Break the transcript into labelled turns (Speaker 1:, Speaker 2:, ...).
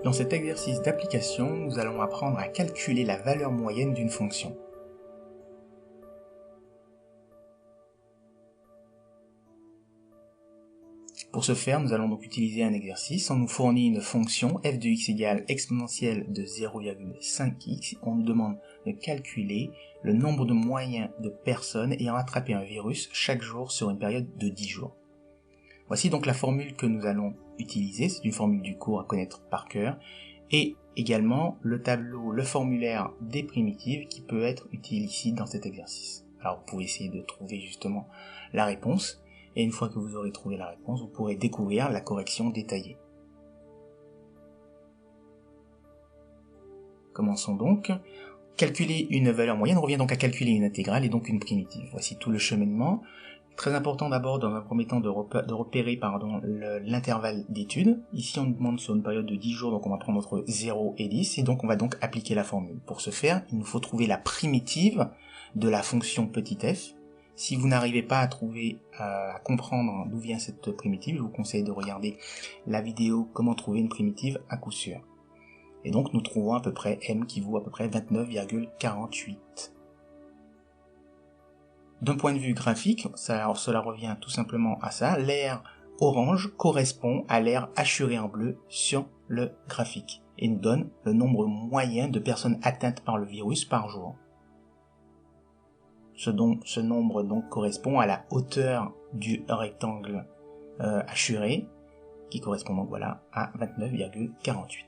Speaker 1: Dans cet exercice d'application, nous allons apprendre à calculer la valeur moyenne d'une fonction. Pour ce faire, nous allons donc utiliser un exercice. On nous fournit une fonction f de x égale exponentielle de 0,5x. On nous demande de calculer le nombre de moyens de personnes ayant attrapé un virus chaque jour sur une période de 10 jours. Voici donc la formule que nous allons utiliser. C'est une formule du cours à connaître par cœur. Et également le tableau, le formulaire des primitives qui peut être utilisé ici dans cet exercice. Alors vous pouvez essayer de trouver justement la réponse. Et une fois que vous aurez trouvé la réponse, vous pourrez découvrir la correction détaillée. Commençons donc. Calculer une valeur moyenne revient donc à calculer une intégrale et donc une primitive. Voici tout le cheminement. Très important d'abord dans un premier temps de repérer l'intervalle d'étude. Ici on nous demande sur une période de 10 jours, donc on va prendre entre 0 et 10, et donc on va donc appliquer la formule. Pour ce faire, il nous faut trouver la primitive de la fonction petit f. Si vous n'arrivez pas à à comprendre d'où vient cette primitive, je vous conseille de regarder la vidéo comment trouver une primitive à coup sûr. Et donc nous trouvons à peu près m qui vaut à peu près 29,48. D'un point de vue graphique, cela revient tout simplement à ça. L'aire orange correspond à l'aire hachurée en bleu sur le graphique et nous donne le nombre moyen de personnes atteintes par le virus par jour. Ce nombre donc correspond à la hauteur du rectangle hachuré, qui correspond donc voilà à 29,48.